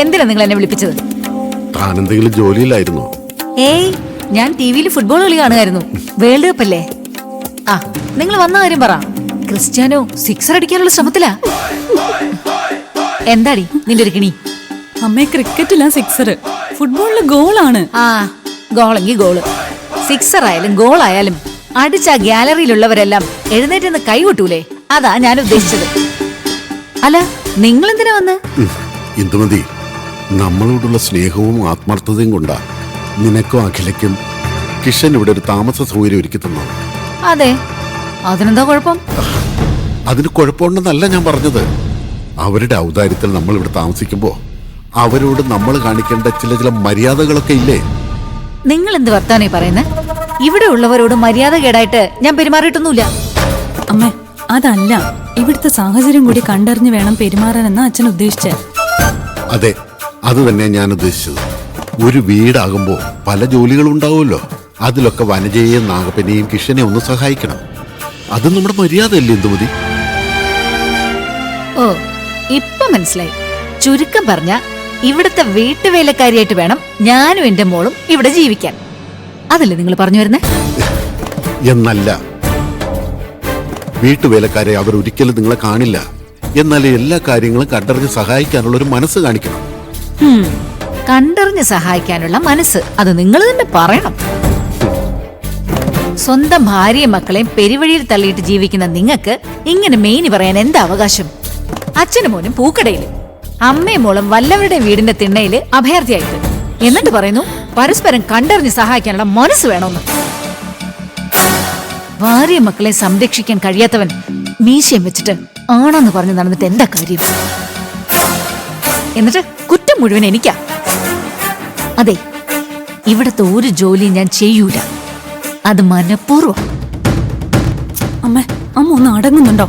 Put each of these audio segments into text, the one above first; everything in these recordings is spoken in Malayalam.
എന്തിനാ നിങ്ങൾ എന്നെ വിളിപ്പിച്ചത്? താൻ എന്തെങ്കിലും ജോലിയിലായിരുന്നോ? ഏയ്, ഞാൻ ടിവിയിൽ ഫുട്ബോൾ കളി കാണുമായിരുന്നു. വേൾഡ് കപ്പ് അല്ലേ? ആ, നിങ്ങൾ വന്ന കാര്യം പറ. ക്രിസ്ത്യാനോ സിക്സർ അടിക്കാനുള്ള ശ്രമത്തിലാ. എന്താടി നിന്റെ ഒരു കിണി? അമ്മേ, ക്രിക്കറ്റിലാ സിക്സർ, ഫുട്ബോളില് ഗോളാണ്. ആ, ഗോളെങ്കി ഗോള്. സിക്സർ ആയാലും ഗോൾ ആയാലും അടിച്ച ഗ്യാലറിയിലുള്ളവരെല്ലാം എഴുന്നേറ്റ് കൈകൊട്ടൂലേ? അതാ ഞാൻ ഉദ്ദേശിച്ചത്. അല്ല, നിങ്ങൾ എന്തിനാ വന്ന്? ഇന്ദുമതി, നമ്മളോടുള്ള സ്നേഹവും ആത്മാർത്ഥതയും കൊണ്ടാ നിനക്കും അഖിലയ്ക്കും കിഷൻ ഇവിടെ ഒരു താമസ സൗകര്യം ഒരുക്കി തന്നു. അതെ, അതിനെന്താ കുഴപ്പം? അതിന് കുഴപ്പമുണ്ടെന്നല്ല ഞാൻ പറഞ്ഞത്. അവരുടെ ഔദാര്യത്തിൽ നമ്മൾ ഇവിടെ താമസിക്കുമ്പോ അവരോട് നമ്മൾ കാണിക്കേണ്ട ചില ചില മര്യാദകളൊക്കെ ഇല്ലേ? നിങ്ങൾ എന്ത് വർത്താനേ പറയുന്നേ? ഇവിടെ ഉള്ളവരോട് മര്യാദ കേടായിട്ട് ഞാൻ പെരുമാറിയിട്ടൊന്നുമില്ല. അമ്മ, അതല്ല, ഇവിടുത്തെ സാഹചര്യം കൂടി കണ്ടറിഞ്ഞ് വേണം പെരുമാറാനെന്നാ അച്ഛൻ ഉദ്ദേശിച്ചേ. അതെ, അത് തന്നെ ഞാൻ ഉദ്ദേശിച്ചത്. ഒരു വീടാകുമ്പോ പല ജോലികളും ഉണ്ടാവുമല്ലോ. അതിലൊക്കെ വനജയെയും നാഗപ്പനെയും കിഷനെ ഒന്ന് സഹായിക്കണം. അത് നമ്മുടെ മര്യാദയല്ലേ ഇന്ദുമതി? ഓ, ഇപ്പൊ മനസ്സിലായി. ചുരുക്കം പറഞ്ഞ ഇവിടുത്തെ വീട്ടുവേലക്കാരിയായിട്ട് വേണം ഞാനും എന്റെ മോളും ഇവിടെ ജീവിക്കാൻ. അതല്ലേ നിങ്ങൾ പറഞ്ഞു വരുന്നേ? എന്നല്ല, വീട്ടുവേലക്കാരെ അവർ ഒരിക്കലും നിങ്ങളെ കാണില്ല. എന്നാൽ എല്ലാ കാര്യങ്ങളും കണ്ടറിഞ്ഞ് സഹായിക്കാനുള്ള ഒരു മനസ്സ് കാണിക്കണം. കണ്ടറിഞ്ഞ് സഹായിക്കാനുള്ള മനസ്സ് അത് നിങ്ങൾ തന്നെ പറയണം. സ്വന്തം ഭാര്യയും മക്കളെയും പെരുവഴിയിൽ തള്ളിയിട്ട് ജീവിക്കുന്ന നിങ്ങൾക്ക് ഇങ്ങനെ മെയിനി പറയാൻ എന്താ അവകാശം? അച്ഛനും മോനും പൂക്കടയില്, അമ്മയും മോളും വല്ലവരുടെ വീടിന്റെ തിണ്ണയില് അഭയാർത്ഥിയായിട്ട്. എന്നിട്ട് പറയുന്നു പരസ്പരം കണ്ടറിഞ്ഞ് സഹായിക്കാനുള്ള മനസ്സ് വേണമെന്ന്. ഭാര്യയും മക്കളെ സംരക്ഷിക്കാൻ കഴിയാത്തവൻ മീശയും വെച്ചിട്ട് ആണെന്ന് പറഞ്ഞു നടന്നിട്ട് എന്താ കാര്യം? എന്നിട്ട് കുറ്റം മുഴുവൻ എനിക്കാ. അതെ, ഇവിടത്തെ ഒരു ജോലിയും ഞാൻ ചെയ്യൂല. അത് മനഃപൂർവ്വം. അമ്മ ഒന്ന് അടങ്ങുന്നുണ്ടോ?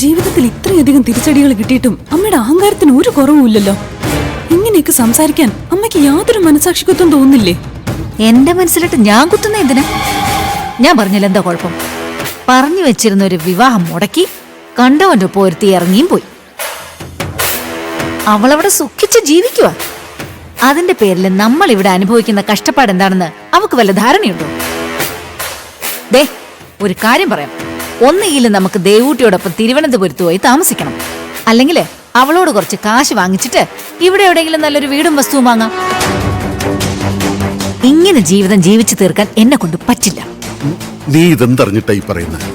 ജീവിതത്തിൽ ഇത്രയധികം തിരിച്ചടികൾ കിട്ടിയിട്ടും അമ്മയുടെ അഹങ്കാരത്തിന് ഒരു കുറവുമില്ലല്ലോ. ഇങ്ങനെയൊക്കെ സംസാരിക്കാൻ അമ്മയ്ക്ക് യാതൊരു മനസാക്ഷിക്കുത്തം തോന്നുന്നില്ലേ? എന്റെ മനസ്സിലിട്ട് ഞാൻ കുത്തുന്ന എന്തിനാ? ഞാൻ പറഞ്ഞില്ല എന്താ കുഴപ്പം? പറഞ്ഞു വെച്ചിരുന്ന ഒരു വിവാഹം മുടക്കി കണ്ടവന്റെ ഒപ്പം ഒരുത്തി ഇറങ്ങിയും പോയി. അവളവിടെ സുഖിച്ച് ജീവിക്കുക. അതിന്റെ പേരിൽ നമ്മൾ ഇവിടെ അനുഭവിക്കുന്ന കഷ്ടപ്പാട് എന്താണെന്ന് അവക്ക് വല്ല ധാരണയുണ്ടോ? ദേ, ഒരു കാര്യം പറയാം. ഒന്നുകിലും നമുക്ക് ദേവൂട്ടിയോടൊപ്പം തിരുവനന്തപുരത്ത് പോയി താമസിക്കണം, അല്ലെങ്കിൽ അവളോട് കുറച്ച് കാശ് വാങ്ങിച്ചിട്ട് ഇവിടെ എവിടെയെങ്കിലും നല്ലൊരു വീടും വസ്തുവും വാങ്ങാം. ഇങ്ങനെ ജീവിതം ജീവിച്ചു തീർക്കാൻ എന്നെ കൊണ്ട് പറ്റില്ല. നീ ഇതെന്തറിഞ്ഞിട്ടായി പറയുന്നത്?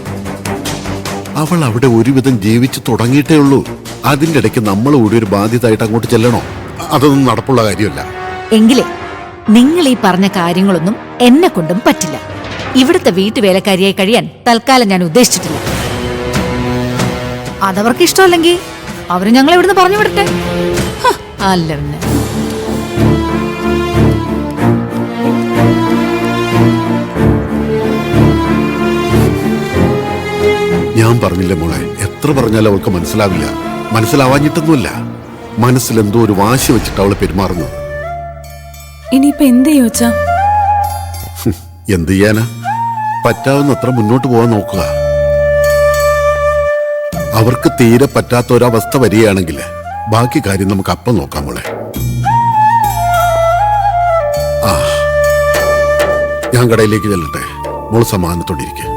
അവൾ അവിടെ ഒരുവിധം ജീവിച്ചു തുടങ്ങിയിട്ടേ ഉള്ളൂ. അതിന്റെ ഇടയ്ക്ക് നമ്മൾ കൂടി ഒരു ബാധ്യതയായിട്ട് അങ്ങോട്ട് ചെല്ലണോ? അതൊന്നും നടപ്പുള്ള കാര്യമല്ല. എങ്കിലേ നിങ്ങൾ ഈ പറഞ്ഞ കാര്യങ്ങളൊന്നും എന്നെ കൊണ്ടും പറ്റില്ല. ഇവിടുത്തെ വീട്ടുവേലക്കാരിയായി കഴിയാൻ തൽക്കാലം ഞാൻ ഉദ്ദേശിച്ചിട്ടില്ല. അതവർക്ക് ഇഷ്ടമല്ലെങ്കിൽ അവര് ഞങ്ങളെ ഇവിടുന്ന് പറഞ്ഞു വിടട്ടെ. അല്ല പിന്നെ ഞാൻ പറഞ്ഞില്ലേ മോളെ, എത്ര പറഞ്ഞാലും അവൾക്ക് മനസ്സിലാവില്ല. മനസ്സിലാവാഞ്ഞിട്ടൊന്നുമില്ല, മനസ്സിലെന്തോ ഒരു വാശി വെച്ചിട്ട് അവള് പെരുമാറുന്നു. ഇനിയിപ്പൊ എന്ത് ചോദിച്ചാ? എന്ത് ചെയ്യാനാ? പറ്റാവുന്നത്ര മുന്നോട്ട് പോകാൻ നോക്കുക. അവർക്ക് തീരെ പറ്റാത്ത ഒരവസ്ഥ വരികയാണെങ്കിൽ ബാക്കി കാര്യം നമുക്ക് അപ്പം നോക്കാം മോളെ. ഞാൻ കടയിലേക്ക് ചെല്ലട്ടെ, മോള് സമാധാനത്തോടെ ഇരിക്കെ.